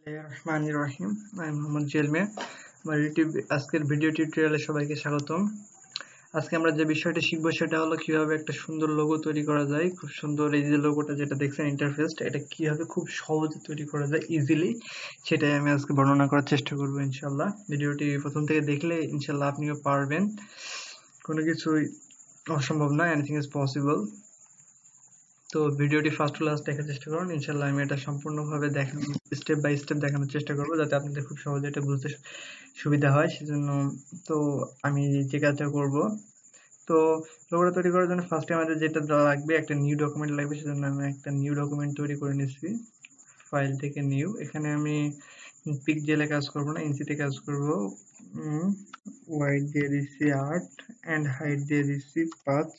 রহমানির রহিম। আমি মোহাম্মদ জেলমে। আমার ইউটিউব আজকের ভিডিও টিউটোরিয়ালে সবাইকে স্বাগতম। আজকে আমরা যে বিষয়টা শিখবো সেটা হলো কিভাবে একটা সুন্দর লোগো তৈরি করা যায়। খুব সুন্দর এই যে লোগোটা যেটা দেখছেন ইন্টারফেসটা, এটা কিভাবে খুব সহজে তৈরি করা যায় ইজিলি, সেটাই আমি আজকে বর্ণনা করার চেষ্টা করবো ইনশাল্লাহ। ভিডিওটি প্রথম থেকে দেখলে ইনশাল্লাহ আপনিও পারবেন, কোনো কিছুই অসম্ভব না, এনিথিং ইজ পসিবল। তো ভিডিওটি ফার্স্ট টু লাস্ট দেখার চেষ্টা করুন, ইনশাল্লাহ আমি এটা সম্পূর্ণভাবে দেখানো স্টেপ বাই স্টেপ দেখানোর চেষ্টা করবো যাতে আপনাদের খুব সহজে এটা বুঝতে সুবিধা হয়। সেজন্য তো আমি যে কাজটা করব, তো লোগোটা তৈরি করার জন্য ফার্স্টে আমাদের যেটা লাগবে একটা নিউ ডকুমেন্ট লাগবে। সেজন্য আমি একটা নিউ ডকুমেন্ট তৈরি করে নিচ্ছি ফাইল থেকে নিউ। এখানে আমি পিক্সেলে কাজ করব না, ইঞ্চিতে কাজ করব। ওয়াইড দিয়ে দিচ্ছি 8 এন্ড হাইট দিয়ে দিচ্ছি 5।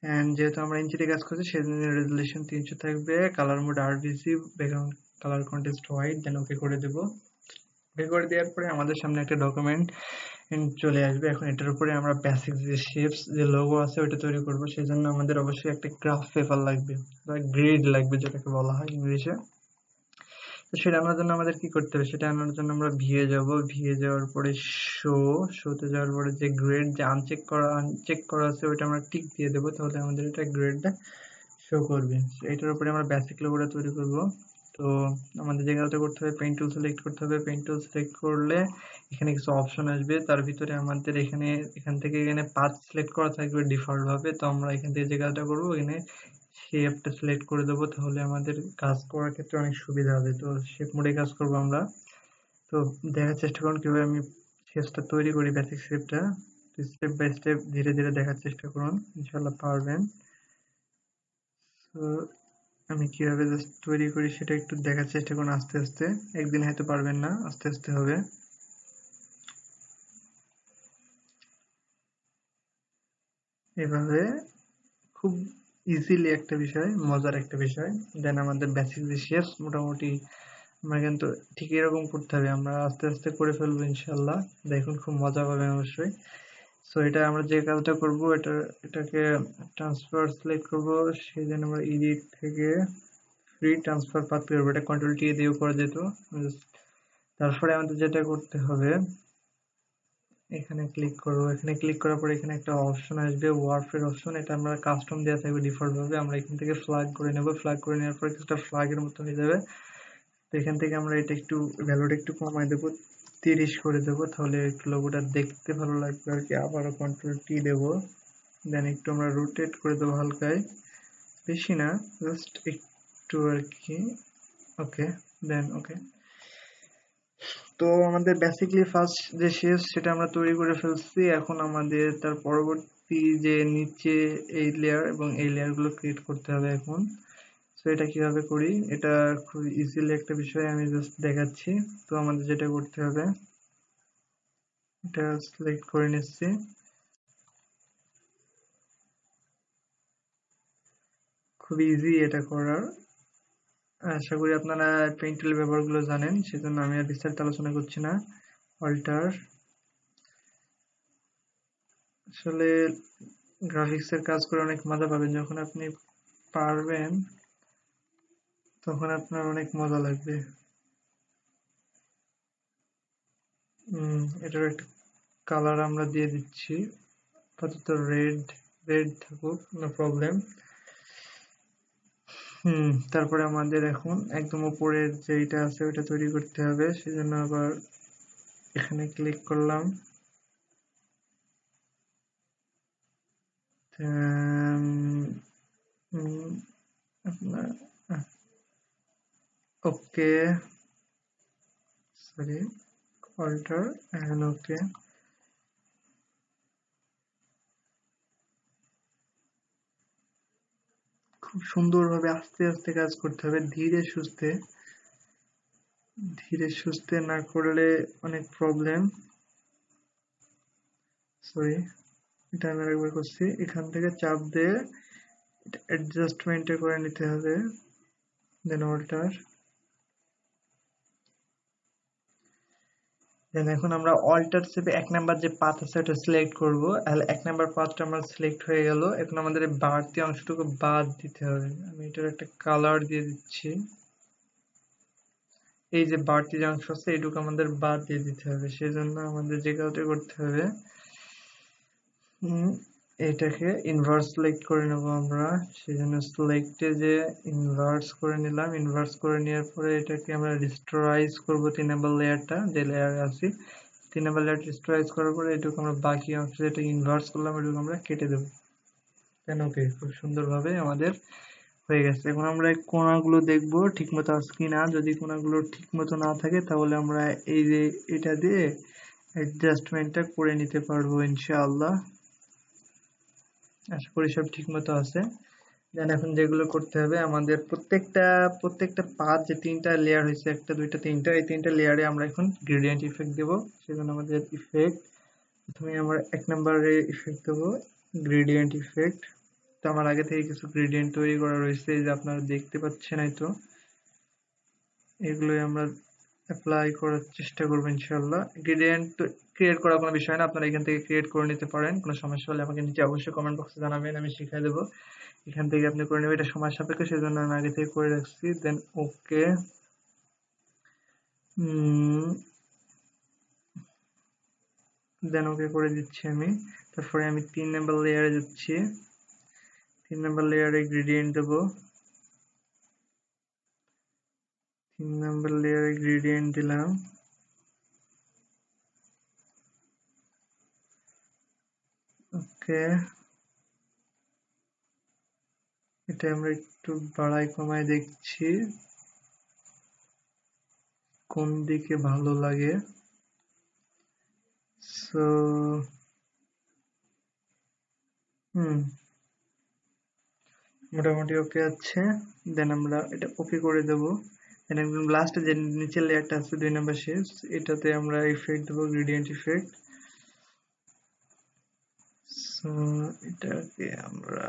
এন্ড যেহেতু আমরা ইঞ্চিতে কাজ করছি সেজন্য রেজোলিউশন 300 থাকবে। কালার মোড আরবিসি, background colour contrast white, then okay করে দেব। ওকে করে দেওয়ার পরে আমাদের সামনে একটা ডকুমেন্ট চলে আসবে। এখন এটার উপরে আমরা বেসিক যে শেপস যে লোগো আছে ওটা তৈরি করব। সেজন্য আমাদের অবশ্যই একটা গ্রাফ পেপার লাগবে বা গ্রিড লাগবে যেটাকে বলা হয় ইংলিশে। তো সেটা আনার জন্য আমাদের কি করতে হবে, সেটা আনার জন্য আমরা ভিএ যাব। ভিএ যাওয়ার পরে শোতে যাওয়ার পরে যে গ্রেড যে আনচেক করা আছে ওইটা আমরা টিক দিয়ে দেবো, তাহলে আমাদের এটা গ্রেডটা শো করবে। এটার উপরে আমরা বেসিক লোগোটা তৈরি করব। তো আমাদের যে কাজটা করতে হবে, পেইন্ট টুল সিলেক্ট করতে হবে। পেইন্ট টুল সিলেক্ট করলে এখানে কিছু অপশন আসবে, তার ভিতরে আমাদের এখান থেকে এখানে পাথ সিলেক্ট করা থাকবে ডিফল্ট ভাবে। তো আমরা এখান থেকে যে কাজটা করবো এখানে শেপটা সিলেক্ট করে দেবো, তাহলে আমাদের কাজ করার ক্ষেত্রে অনেক সুবিধা হবে। তো শেপ মোডে কাজ করব আমরা। তো দেখার চেষ্টা করুন কিভাবে আমি শেপটা তৈরি করি, বেসিক শেপটা স্টেপ বাই স্টেপ ধীরে ধীরে দেখার চেষ্টা করুন, ইনশাল্লাহ পারবেন। তো আমি কিভাবে জাস্ট তৈরি করি সেটা একটু দেখার চেষ্টা করুন আস্তে আস্তে। একদিন হয়তো পারবেন না, আস্তে আস্তে হবে। এভাবে খুব ইজিলি একটা বিষয়, মজার একটা বিষয়। দেন আমাদের বেসিক যে শেপস মোটামুটি আমরা কিন্তু ঠিক এরকম করতে হবে, আমরা আস্তে আস্তে করে ফেলবো ইনশাল্লাহ। দেখুন খুব মজা পাবেন অবশ্যই। সো এটা আমরা যে কাজটা করব, এটাকে ট্রান্সফার সিলেক্ট করব। সেই জন্য আমরা এডিট থেকে ফ্রি ট্রান্সফার পাথ করবো, এটা কন্ট্রোল টি দিয়েও করা যেত। তারপরে আমাদের যেটা করতে হবে, এখানে ক্লিক করব। এখানে ক্লিক করার পরে এখানে একটা অপশন আসবে ওয়ার্ডের অপশন, এটা আমরা কাস্টম দেওয়া থাকবে ডিফল্ট ভাবে। আমরা এখান থেকে ফ্ল্যাগ করে নেব। ফ্ল্যাগ করে নেওয়ার পর একটা ফ্ল্যাগের মতো হয়ে যাবে। তো এখান থেকে আমরা এটা একটু ভ্যালুটা একটু কমাই দেবো, 30 করে দেবো, তাহলে একটু লোগোটা দেখতে ভালো লাগবে আর কি। আবারও কন্ট্রোল টি দেবো। দেন একটু আমরা রোটেট করে দেবো হালকায়, বেশি না, জাস্ট একটু আর কি। ওকে, দেন ওকে। তো আমাদের বেসিক্যালি ফার্স্ট যে শেপ সেটা আমরা তৈরি করে ফেলছি। এখন আমাদের তার পরবর্তী যে নিচে এই লেয়ার এবং এই লেয়ারগুলো ক্রিয়েট করতে হবে এখন। তো এটা কিভাবে করি, এটা খুব ইজিলি একটা বিষয় আমি জাস্ট দেখাচ্ছি। তো আমাদের যেটা করতে হবে, এটা সিলেক্ট করে নিচ্ছি। খুব ইজি এটা করার। আশা করি আপনারা পেইন্ট টুলের ব্যবহারগুলো জানেন, সেজন্য আমি আর বিস্তারিত আলোচনা করছি না। অল্টার, আসলে গ্রাফিক্সের কাজ করে অনেক মজা পাবেন। যখন আপনি পারবেন তখন আপনার অনেক মজা লাগবে। এটার একটা কালার আমরা দিয়ে দিচ্ছি, আপাতত রেড থাকুক, নো প্রবলেম। তারপরে আমাদের এখন একদম উপরের যেটা আছে ওটা তৈরি করতে হবে। সেজন্য আবার এখানে ক্লিক করলাম। আপনার ওকে, সরি, অল্টার এন্ড ওকে। খুব সুন্দরভাবে আস্তে আস্তে কাজ করতে হবে, ধীরে সুস্থে। ধীরে সুস্থে না করলে অনেক প্রবলেম। সরি, এটা আমি আরেকবার করছি। এখান থেকে চাপ দিয়ে অ্যাডজাস্টমেন্টে করে নিতে হবে, দেন অল্টার। দেন এখন আমরা অল্টার চেপে 1 নাম্বার যে পাথ আছে ওটা সিলেক্ট করব। তাহলে 1 নাম্বার পাথটা আমার সিলেক্ট হয়ে গেল। এখন আমাদের এই বাড়তি অংশটুকু বাদ দিতে হবে। আমি এটার একটা কালার দিয়ে দিচ্ছি, এই যে বাড়তি যে অংশ আছে এটুকু আমাদের বাদ দিয়ে দিতে হবে। সেজন্য আমাদের যে কাজটা করতে হবে, এটাকে ইনভার্স সিলেক্ট করে নেব আমরা। সেজন্য সিলেক্টে যে ইনভার্স করে নিলাম, ইনভার্স করে নেওয়ার পরে এটাকে আমরা রেস্টোরাইজ করব 3 নাম্বার লেয়ারটা, যে লেয়ারে আছি 3 নাম্বার লেয়ার রেস্টোরাইজ করার পরে এটুকু আমরা বাকি অংশ যেটা ইনভার্স করলাম এটুকু আমরা কেটে দেবো। দেন ওকে, খুব সুন্দরভাবে আমাদের হয়ে গেছে। এখন আমরা এই কোণাগুলো দেখবো ঠিক মতো আছে কিনা। যদি কোণাগুলো ঠিক মতো না থাকে তাহলে আমরা এই যে এটা দিয়ে অ্যাডজাস্টমেন্টটা করে নিতে পারবো ইনশাআল্লাহ। আশা করি সব ঠিক মতো আছে। দেন এখন যেগুলো করতে হবে আমাদের প্রত্যেকটা পাত যে 3টা লেয়ার হয়েছে, 1টা 2টা 3টা, এই 3টা লেয়ারে আমরা এখন গ্রেডিয়েন্ট ইফেক্ট দেব। সেজন্য আমাদের ইফেক্ট, প্রথমে আমরা 1 নম্বরে ইফেক্ট দেবো, গ্রেডিয়েন্ট ইফেক্ট। তো আমার আগে থেকে কিছু গ্রেডিয়েন্ট তৈরি করা রয়েছে, এই যে আপনারা দেখতে পাচ্ছেন, এই তো এগুলোই আমরা অ্যাপ্লাই করার চেষ্টা করবো ইনশাআল্লাহ। গ্রেডিয়েন্ট ক্রিয়েট করা কোনো বিষয় না, আপনারা এখান থেকে ক্রিয়েট করে নিতে পারেন। কোনো সমস্যা হলে আমাকে নিচে অবশ্যই কমেন্ট বক্সে জানাবেন, আমি শিখিয়ে দেবো। এখান থেকে আপনি করে নেবেন, এটা সময় সাপেক্ষ সেজন্য আমি আগে থেকে করে রাখছি। দেন ওকে, দেন ওকে করে দিচ্ছি আমি। তারপরে আমি 3 নাম্বার লেয়ারে যাচ্ছি, 3 নাম্বার লেয়ারে গ্রেডিয়েন্ট দেবো, 3 নাম্বার লেয়ারে গ্রেডিয়েন্ট দিলাম। ওকে, এটা আমরা একটু বাড়াই কমাই দেখছি কোন দিকে ভালো লাগে। সো মোটামুটি ওকে আছে। দেন আমরা এটা ওকে করে দেব। দেন একদম লাস্টে যে নিচের লেয়ারটা আছে 2 নাম্বার শেপস, এটাতে আমরা ইফেক্ট দেবো, গ্রেডিয়েন্ট ইফেক্ট। সো এটাকে আমরা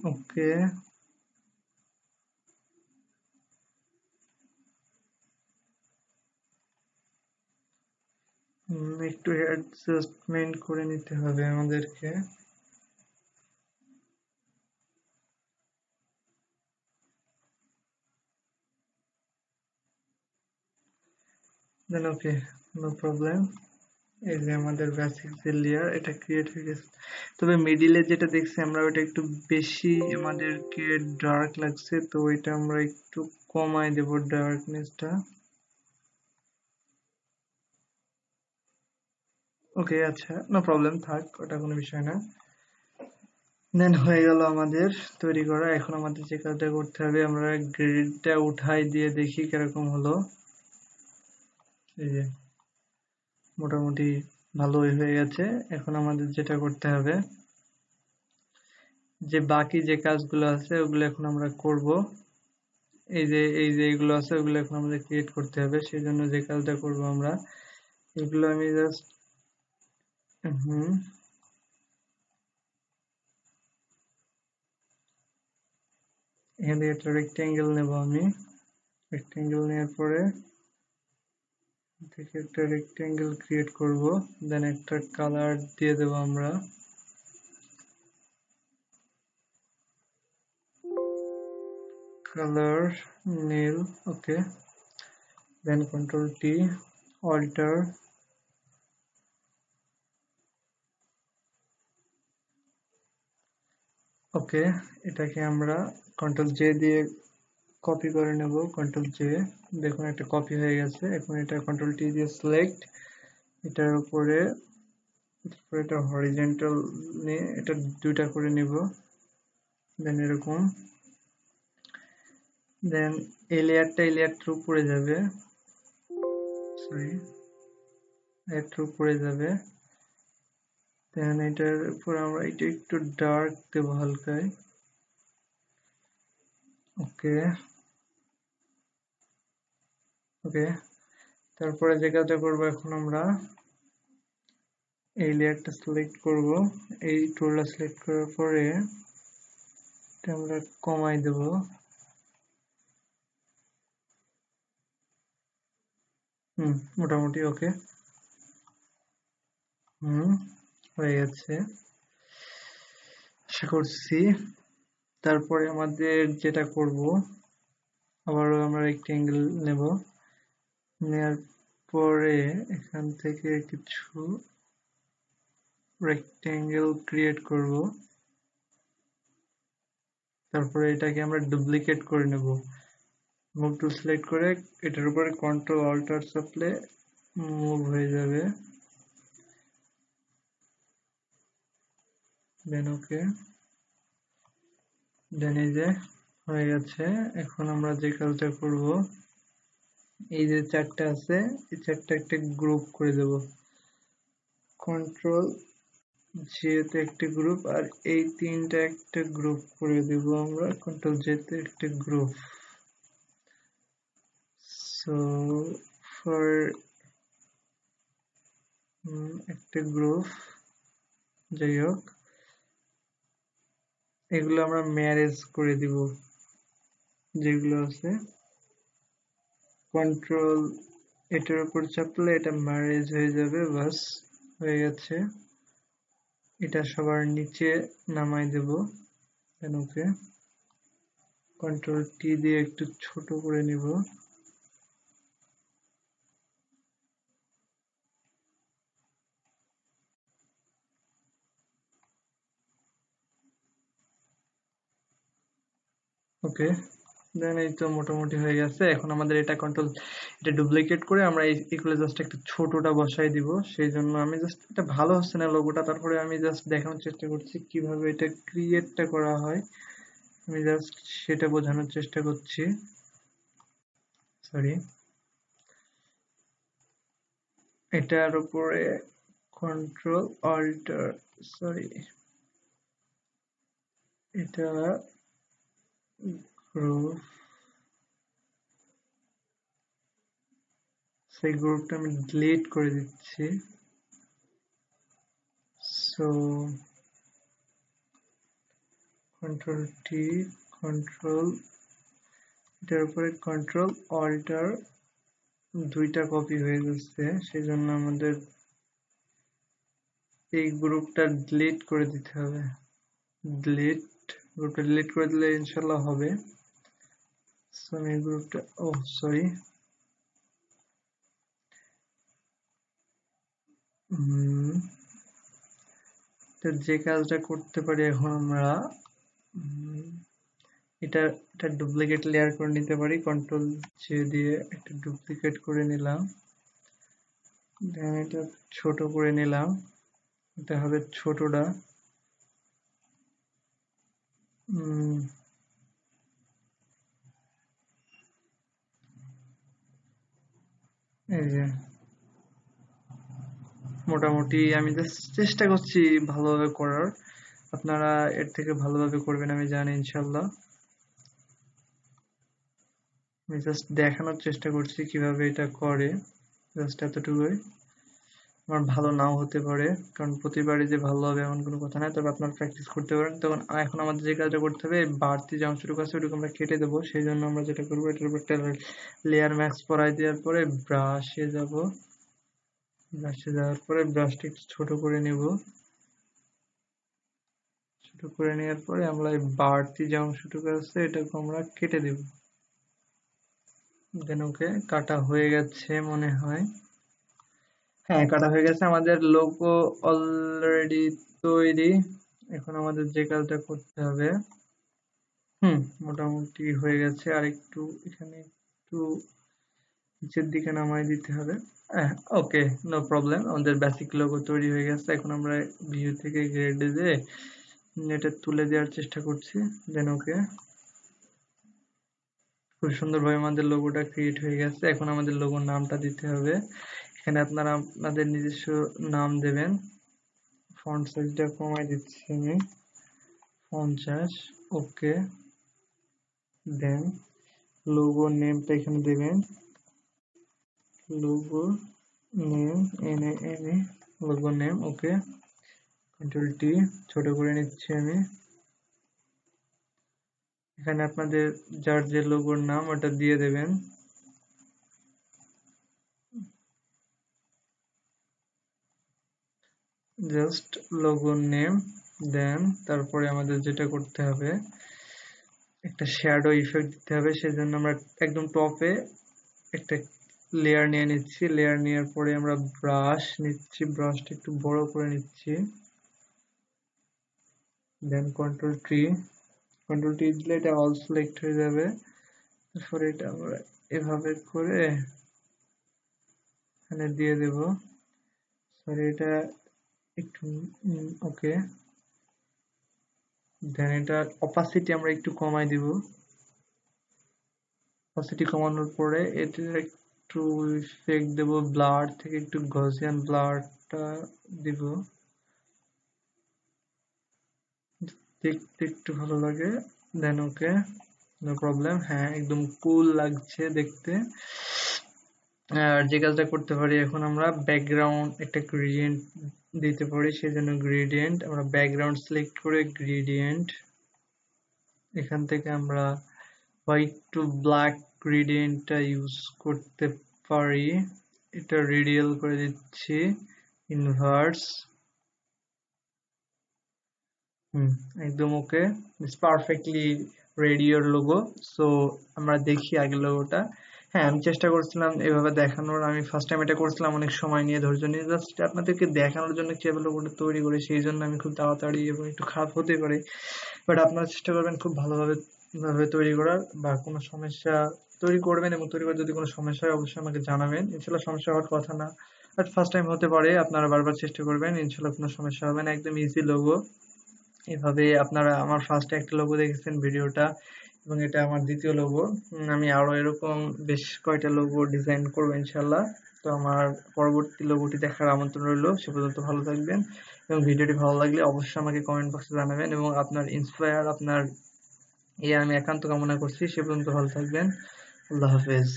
ওকে, একটু অ্যাডজাস্টমেন্ট করে নিতে হবে আমাদেরকে। দেন ওকে, নো প্রবলেম। এই যে আমাদের বেসিক যে লেয়ার এটা ক্রিয়েট হয়ে গেছে। তবে মিডিলে যেটা দেখছি আমরা ওটা একটু বেশি আমাদেরকে ডার্ক লাগছে, তো ওইটা আমরা একটু কমাই দেব ডার্কনেসটা। ওকে, আচ্ছা, নো প্রবলেম, থাক, ওটা কোনো বিষয় না। দেন হয়ে গেল আমাদের তৈরি করা। এখন আমাদের যে কাজটা করতে হবে, আমরা গ্রিডটা উঠাই দিয়ে দেখি কিরকম হলো। এই যে মোটামুটি ভালোই হয়ে গেছে। এখন আমাদের যেটা করতে হবে, যে বাকি যে কাজগুলো আছে ওগুলো এখন আমরা করব। এই যে এগুলো আছে ওগুলো এখন আমাদের ক্রিয়েট করতে হবে। সেই জন্য যে কাজটা করব আমরা, এগুলো আমি জাস্ট এখান থেকে একটা রেক্টেঙ্গেল নেব আমি। রেক্টেঙ্গেল নেওয়ার পরে থেকে একটা রেক্টেঙ্গেল ক্রিয়েট করব। দেন একটা কালার দিয়ে দেব আমরা, কালার নীল। ওকে, দেন কন্ট্রোল টি, অল্টার, ওকে। এটাকে আমরা কন্ট্রোল জে দিয়ে কপি করে নেব, কন্ট্রোল জে। দেখুন একটা কপি হয়ে গেছে। এখন এটা কন্ট্রোল টি দিয়ে সিলেক্ট, এটার উপরে এটা হরিজন্টাল নিয়ে এটা দুইটা করে নিব। দেন এরকম, দেন এই লেয়ারটার উপরে যাবে, সরি, লেয়ারটার উপরে যাবে। দেন এটার উপর আমরা এটা একটু ডার্ক দেবো হালকায়। ওকে, ওকে। তারপরে যে কাজটা করবো, এখন আমরা এই লেয়ারটা সিলেক্ট করব। এই টুলটা সিলেক্ট করার পরে এটা আমরা কমাই দেব। মোটামুটি ওকে, হয়ে গেছে আশা করছি। তারপরে আমাদের যেটা করব, আবারও আমরা রেক্টেঙ্গেল নেব, নেওয়ার পরে এখান থেকে কিছু রেক্টেঙ্গেল ক্রিয়েট করব। তারপরে এটাকে আমরা ডুপ্লিকেট করে নেব। মুভ টুল সিলেক্ট করে এটার উপরে কন্ট্রোল অল্টার চাপলে মুভ হয়ে যাবে। দেন ওকে, দেন এই যে হয়ে গেছে। এখন আমরা যে কাজটা করব, এই যে চারটা আছে এই চারটা একটা গ্রুপ করে দেব। কন্ট্রোল জেতে একটা গ্রুপ, আর এই তিনটা একটা গ্রুপ করে দেব আমরা। কন্ট্রোল জেতে একটা গ্রুপ। সো ফর একটা গ্রুপ, যাই হোক এগুলো আমরা ম্যারেজ করে দিব। যেগুলো আছে কন্ট্রোল এটার উপর চাপলে এটা ম্যারেজ হয়ে যাবে। বাস হয়ে গেছে। এটা সবার নিচে নামাই দেব। দেন ওকে, কন্ট্রোল টি দিয়ে একটু ছোট করে নিব। ওকে, দেন এই তো মোটামুটি হয়ে গেছে। এখন আমাদের এটা কন্ট্রোল এটা ডুপ্লিকেট করে আমরা এগুলো জাস্ট একটু ছোটটা বসাই দিব। সেই জন্য আমি জাস্ট এটা ভালো হচ্ছে না লোগোটা, তারপরে আমি জাস্ট দেখানোর চেষ্টা করছি কিভাবে এটা ক্রিয়েটটা করা হয়। আমি জাস্ট সেটা বোঝানোর চেষ্টা করছি। সরি, এটার উপরে কন্ট্রোল অল্টার, সরি এটা গ্রুপ, সেই গ্রুপটা আমি ডিলিট করে দিচ্ছি। সো কন্ট্রোল টি, কন্ট্রোল এটার উপরে কন্ট্রোল অল্টার, দুইটা কপি হয়ে যাচ্ছে। সেই জন্য আমাদের এই গ্রুপটা ডিলিট করে দিতে হবে। ডিলিট, গ্রুপটা ডিলিট করে দিলে ইনশাল্লাহ হবে। সো আমি গ্রুপটা, ও সরি, তো যে কাজটা করতে পারি এখন আমরা এটা এটা ডুপ্লিকেট লেয়ার করে নিতে পারি। কন্ট্রোল জে দিয়ে একটা ডুপ্লিকেট করে নিলাম, দেন এটা ছোট করে নিলাম। এটা হবে ছোটটা। এই যে মোটামুটি আমি জাস্ট চেষ্টা করছি ভালোভাবে করার, আপনারা এর থেকে ভালোভাবে করবেন আমি জানি ইনশাল্লাহ। আমি জাস্ট দেখানোর চেষ্টা করছি কিভাবে এটা করে, জাস্ট এতটুকুই। আমার ভালো নাও হতে পারে, কারণ প্রতিবারই যে ভালো হবে এমন কোনো কথা নয়, তবে আপনারা প্র্যাকটিস করতে পারেন। তখন এখন আমাদের যে কাজটা করতে হবে, বাড়তি যে অংশটুকু আছে ওটুকু আমরা কেটে দেবো। সেই জন্য আমরা যেটা করবো, এটার উপর একটা লেয়ার ম্যাক্স পরাই দেওয়ার পরে ব্রাশে যাব। ব্রাশে যাওয়ার পরে ব্রাশটা একটু ছোট করে নেব। ছোট করে নেওয়ার পরে আমরা এই বাড়তি যে অংশটুকু আছে এটাকে আমরা কেটে দেব। দেন ওকে, কাটা হয়ে গেছে মনে হয়। হ্যাঁ, কাটা হয়ে গেছে। আমাদের লোগো অলরেডি তৈরি। এখন আমাদের যে কাজটা করতে হবে, মোটামুটি হয়ে গেছে। আর একটু এখানে একটু নিচের দিকে নামাই দিতে হবে। হ্যাঁ, ওকে, নো প্রবলেম। আমাদের বেসিক লোগো তৈরি হয়ে গেছে। এখন আমরা ভিউ থেকে গ্রেডে যেয়ে এটা তুলে দেওয়ার চেষ্টা করছি। দেন ওকে, খুব সুন্দরভাবে আমাদের লোগোটা ক্রিয়েট হয়ে গেছে। এখন আমাদের লোগোর নামটা দিতে হবে। এখানে আপনারা আপনাদের নিজস্ব নাম দেবেন। ফন্ট সাইজটা কমাই দিচ্ছি আমি 50। ওকে, দেন লোগো নেমটা এখানে দেবেন। Logo name, and logo name. Okay, control T, ছোট করে নিচ্ছি আমি। এখানে আপনাদের যার যে লোগোর নাম ওটা দিয়ে দেবেন। Just logo name. দেন তারপরে আমাদের যেটা করতে হবে, একটা শ্যাডো ইফেক্ট দিতে হবে, সেজন্য আমরা একদম টপে একটা লেয়ার নিয়ে নিচ্ছি। লেয়ার নেওয়ার পরে আমরা ব্রাশ নিচ্ছি, ব্রাশটা একটু বড় করে নিচ্ছি, দেন কন্ট্রোল টি দিলে এটা অল সিলেক্ট হয়ে যাবে। তারপরে এটা আমরা এভাবে করে এখানে দিয়ে দেব। সরি, এটা একটু ওকে। দেন এটা অপাসিটি আমরা একটু কমাই দিব। অপাসিটি কমানোর পরে এটা একটু ইফেক্ট দেব, ব্লার থেকে একটু গসিয়ান ব্লারটা দিব, দেখতে একটু ভালো লাগে। দেন ওকে, নো প্রবলেম। হ্যাঁ, একদম কুল লাগছে দেখতে। আর যে কাজটা করতে পারি, এখন আমরা ব্যাকগ্রাউন্ড একটা গ্রেডিয়েন্ট দিতে পারি, সেজন্য গ্রেডিয়েন্ট আমরা ব্যাকগ্রাউন্ড সিলেক্ট করে গ্রেডিয়েন্ট, এখান থেকে আমরা হোয়াইট টু ব্ল্যাক গ্রেডিয়েন্টটা ইউজ করতে পারি। এটা রেডিয়াল করে দিচ্ছি, ইনভার্স। একদম okay, it's perfectly ready your logo. So আমরা দেখি আগে লোগোটা। হ্যাঁ, আমি চেষ্টা করছিলাম এভাবে দেখানোর। আমি ফার্স্ট টাইম এটা করছিলাম অনেক সময় নিয়ে, ধৈর্য নিয়ে, জাস্ট আপনাদেরকে দেখানোর জন্য কিভাবে লোগোটা তৈরি করি, সেই জন্য আমি খুব তাড়াতাড়ি এবং একটু খারাপ হতে পারে, বাট আপনারা চেষ্টা করবেন খুব ভালোভাবে তৈরি করার, বা কোনো সমস্যা তৈরি করবেন, এবং তৈরি করে যদি কোনো সমস্যা হয় অবশ্যই আমাকে জানাবেন। ইনশাল্লাহ সমস্যা হওয়ার কথা না, বাট ফার্স্ট টাইম হতে পারে, আপনারা বারবার চেষ্টা করবেন, ইনশাল্লাহ কোনো সমস্যা হবে না। একদম ইজি লোগো। এভাবে আপনারা আমার ফার্স্ট একটা লোগো দেখেছেন ভিডিওটা, এবং এটা আমার দ্বিতীয় লোগো। আমি আরো এরকম বেশ কয়টা লোগো ডিজাইন করবো ইনশাল্লাহ। তো আমার পরবর্তী লোগোটি দেখার আমন্ত্রণ রইল। সে পর্যন্ত ভালো থাকবেন, এবং ভিডিওটি ভালো লাগলে অবশ্যই আমাকে কমেন্ট বক্সে জানাবেন, এবং আপনার ইন্সপায়ার, আপনার আমি একান্ত কামনা করছি। সে পর্যন্ত ভালো থাকবেন। আল্লাহ হাফেজ।